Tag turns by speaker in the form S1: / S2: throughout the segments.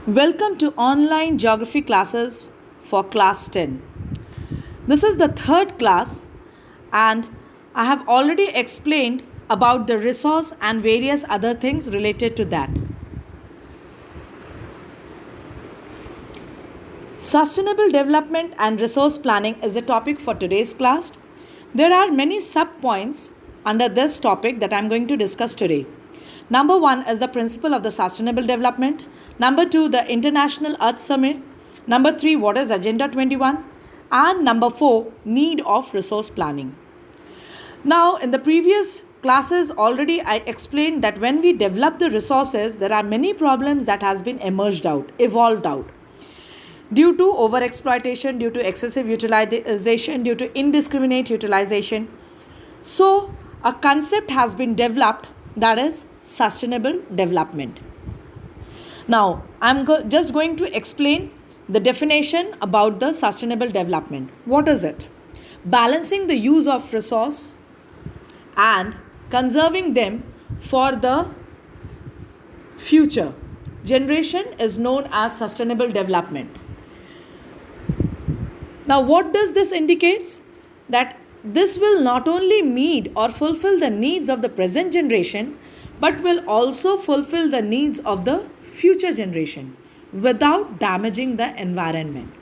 S1: Welcome to online geography classes for class 10. This is the third class and I have already explained about the resource and various other things related to that. Sustainable development and resource planning is the topic for today's class. There are many sub-points under this topic that I am going to discuss today. Number 1 is the principle of the sustainable development. Number 2, the International Earth Summit. Number 3, what is Agenda 21? And number 4, need of resource planning. Now, in the previous classes already I explained that when we develop the resources, there are many problems that has been evolved out. Due to overexploitation, due to excessive utilization, due to indiscriminate utilization. So, a concept has been developed that is sustainable development. Now, I'm just going to explain the definition about the sustainable development. What is it? Balancing the use of resource and conserving them for the future generation is known as sustainable development. Now, what does this indicate? That this will not only meet or fulfill the needs of the present generation, but will also fulfill the needs of the future generation without damaging the environment.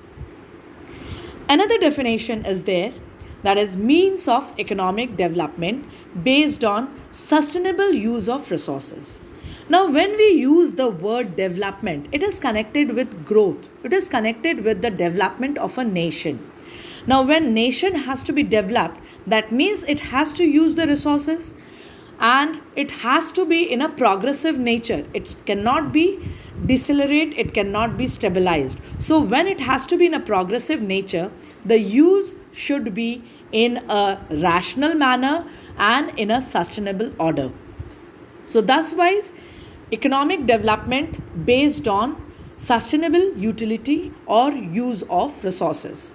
S1: Another definition is there, that is means of economic development based on sustainable use of resources. Now, when we use the word development, it is connected with growth. It is connected with the development of a nation. Now, when nation has to be developed, that means it has to use the resources and it has to be in a progressive nature. It cannot be decelerate, it cannot be stabilized. So, when it has to be in a progressive nature, the use should be in a rational manner and in a sustainable order. So, thus wise, economic development based on sustainable utility or use of resources.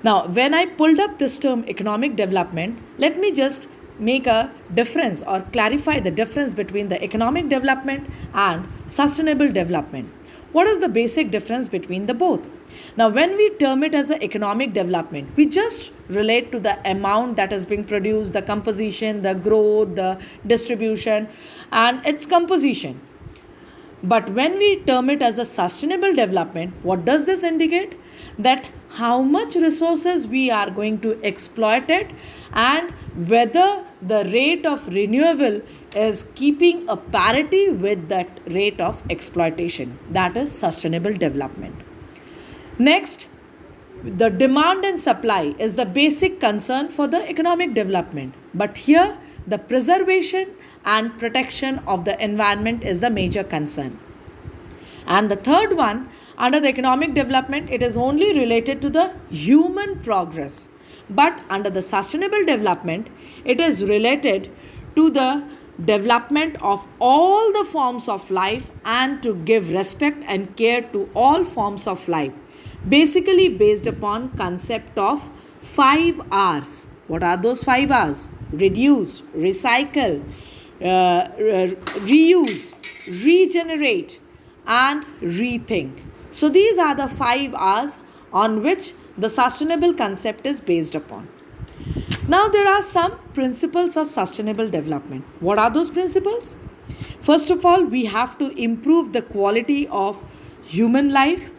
S1: Now, when I pulled up this term economic development, let me just make a difference or clarify the difference between the economic development and sustainable development. What is the basic difference between the both? Now, when we term it as an economic development, we just relate to the amount that is being produced, the composition, the growth, the distribution, and its composition. But when we term it as a sustainable development, what does this indicate? That how much resources we are going to exploit it and whether the rate of renewable is keeping a parity with that rate of exploitation. That is sustainable development. Next, the demand and supply is the basic concern for the economic development. But here, the preservation and protection of the environment is the major concern. And the third one, under the economic development, it is only related to the human progress. But under the sustainable development, it is related to the development of all the forms of life and to give respect and care to all forms of life. Basically based upon concept of 5 R's. What are those 5 R's? Reduce, recycle, reuse, regenerate, and rethink. So these are the 5 R's on which the sustainable concept is based upon. Now there are some principles of sustainable development. What are those principles? First of all, we have to improve the quality of human life.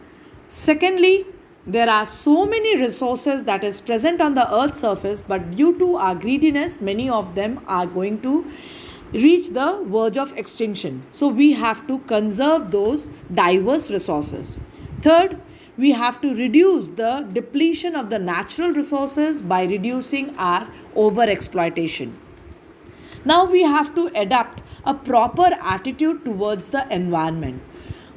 S1: Secondly, there are so many resources that is present on the earth's surface, but due to our greediness, many of them are going to reach the verge of extinction. So we have to conserve those diverse resources. Third, we have to reduce the depletion of the natural resources by reducing our overexploitation. Now we have to adopt a proper attitude towards the environment.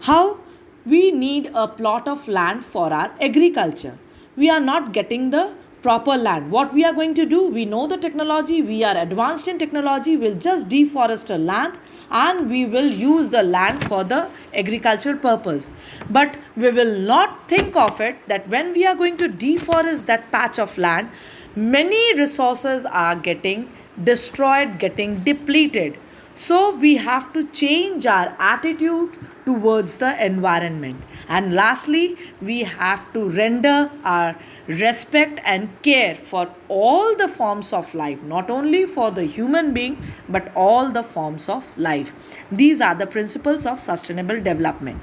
S1: How? We need a plot of land for our agriculture. We are not getting the proper land. What we are going to do? We know the technology, we are advanced in technology, we'll just deforest a land and we will use the land for the agricultural purpose. But we will not think of it that when we are going to deforest that patch of land, many resources are getting destroyed, getting depleted. So we have to change our attitude towards the environment. And lastly, we have to render our respect and care for all the forms of life, not only for the human being, but all the forms of life. These are the principles of sustainable development.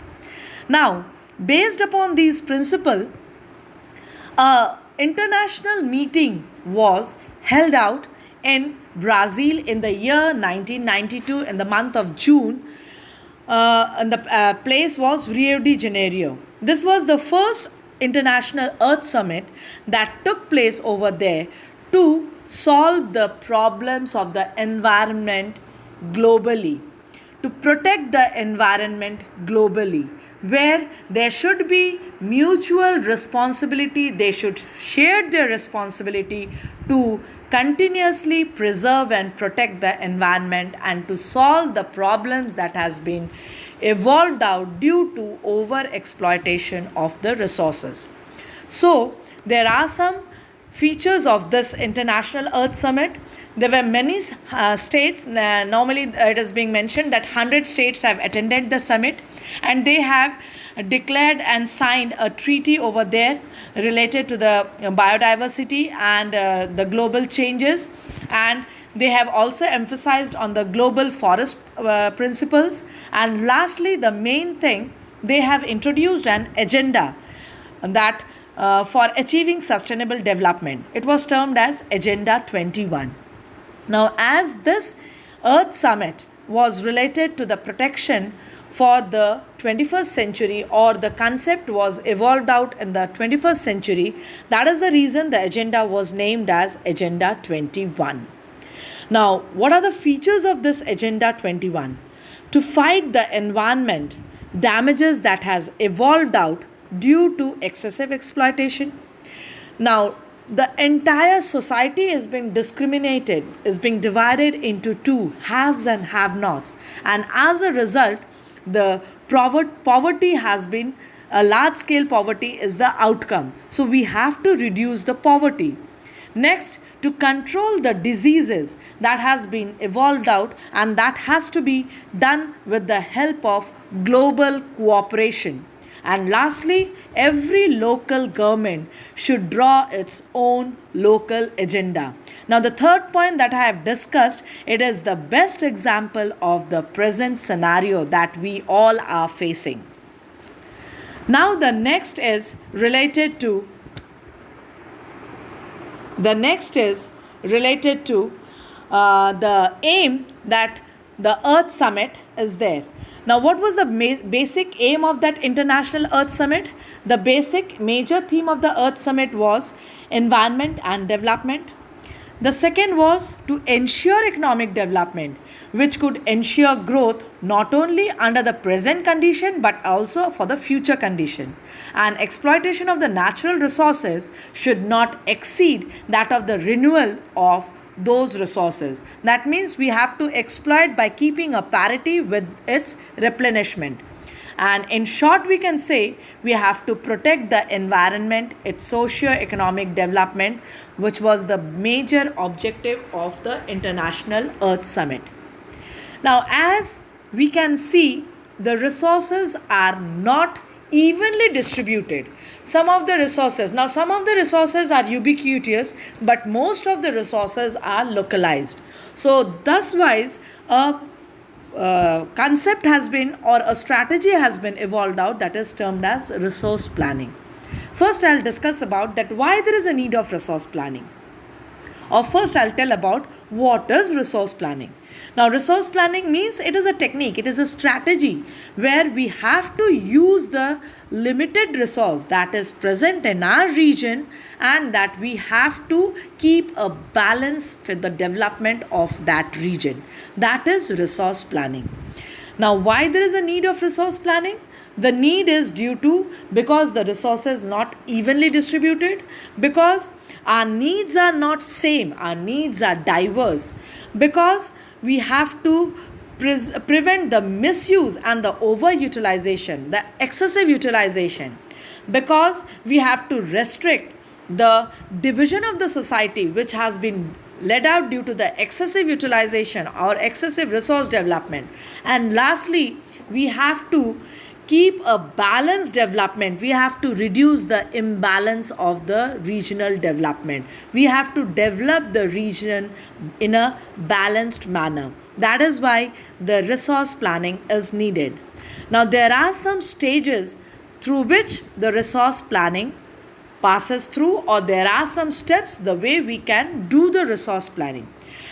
S1: Now, based upon these principles, a international meeting was held out in Brazil in the year 1992 in the month of June, and the place was Rio de Janeiro. This was the first international Earth Summit that took place over there to solve the problems of the environment globally, to protect the environment globally, where there should be mutual responsibility. They should share their responsibility to continuously preserve and protect the environment and to solve the problems that has been evolved out due to over exploitation of the resources. So there are some features of this International Earth Summit. There were many states. Normally, it is being mentioned that 100 states have attended the summit, and they have declared and signed a treaty over there related to the biodiversity and the global changes. And they have also emphasized on the global forest principles. And lastly, the main thing, they have introduced an agenda that for achieving sustainable development. It was termed as Agenda 21. Now, as this Earth Summit was related to the protection for the 21st century, or the concept was evolved out in the 21st century, that is the reason the agenda was named as Agenda 21. Now, what are the features of this Agenda 21? To fight the environment damages that has evolved out due to excessive exploitation. Now, the entire society is being discriminated, is being divided into two, haves and have-nots. And as a result, the poverty has been, a large-scale poverty is the outcome. So we have to reduce the poverty. Next, to control the diseases that has been evolved out, and that has to be done with the help of global cooperation. And lastly, every local government should draw its own local agenda. Now, the third point that I have discussed, it is the best example of the present scenario that we all are facing. Now, the next is related to the aim that the Earth Summit is there. Now, what was the basic aim of that International Earth Summit? The basic major theme of the Earth Summit was environment and development. The second was to ensure economic development, which could ensure growth not only under the present condition but also for the future condition. And exploitation of the natural resources should not exceed that of the renewal of those resources. That means we have to exploit by keeping a parity with its replenishment. And in short, we can say we have to protect the environment, its socio-economic development, which was the major objective of the International Earth Summit. Now, as we can see, the resources are not evenly distributed. Some of the resources are ubiquitous, but most of the resources are localized. So, thus wise, a concept has been, or a strategy has been evolved out, that is termed as resource planning. First, I'll discuss about that why there is a need of resource planning. Or first, I'll tell about what is resource planning. Now, resource planning means it is a technique, it is a strategy where we have to use the limited resource that is present in our region, and that we have to keep a balance with the development of that region. That is resource planning. Now, why there is a need of resource planning? The need is due to because the resources not evenly distributed, because our needs are not same, our needs are diverse, because we have to prevent the misuse and the overutilization, the excessive utilization, because we have to restrict the division of the society which has been let out due to the excessive utilization or excessive resource development. And lastly, we have to keep a balanced development. We have to reduce the imbalance of the regional development. We have to develop the region in a balanced manner. That is why the resource planning is needed. Now, there are some stages through which the resource planning passes through, or there are some steps the way we can do the resource planning.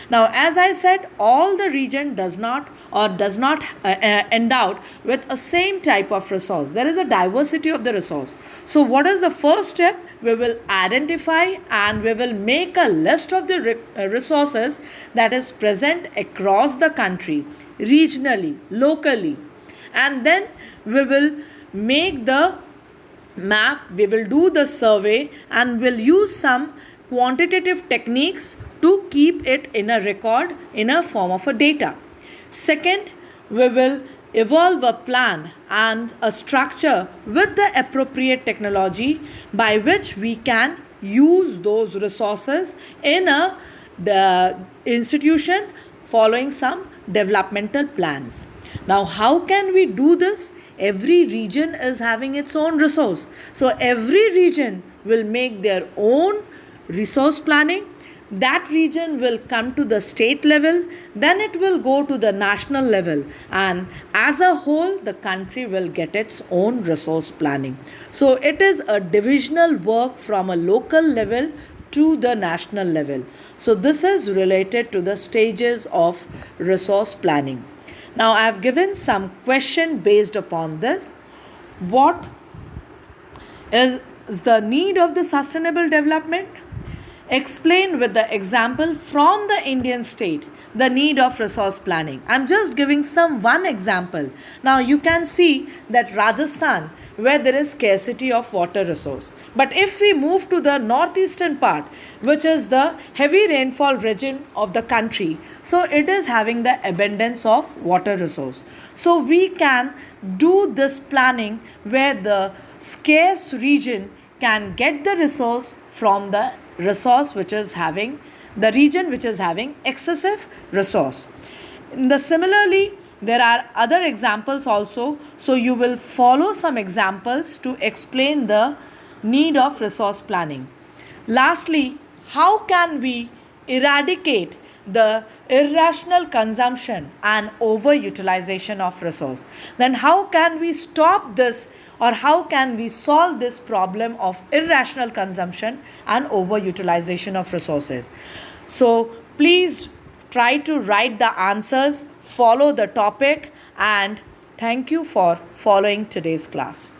S1: Now, as I said, all the region does not endowed with a same type of resource. There is a diversity of the resource. So what is the first step? We will identify and we will make a list of the resources that is present across the country, regionally, locally, and then we will make the map, we will do the survey, and will use some quantitative techniques to keep it in a record in a form of a data. Second, we will evolve a plan and a structure with the appropriate technology by which we can use those resources in the institution following some developmental plans. Now, how can we do this? Every region is having its own resource. So, every region will make their own resource planning. That region will come to the state level, then it will go to the national level, and as a whole, the country will get its own resource planning. So, it is a divisional work from a local level to the national level. So, this is related to the stages of resource planning. Now, I have given some question based upon this. What is the need of the sustainable development? Explain with the example from the Indian state the need of resource planning. I'm just giving one example. Now you can see that Rajasthan, where there is scarcity of water resource. But if we move to the northeastern part, which is the heavy rainfall region of the country, so it is having the abundance of water resource. So we can do this planning where the scarce region can get the resource from the resource which is having the region which is having excessive resource. Similarly, there are other examples also. So you will follow some examples to explain the need of resource planning. Lastly, how can we eradicate the irrational consumption and overutilization of resource? Then how can we stop this, or how can we solve this problem of irrational consumption and overutilization of resources? So please try to write the answers, follow the topic, and thank you for following today's class.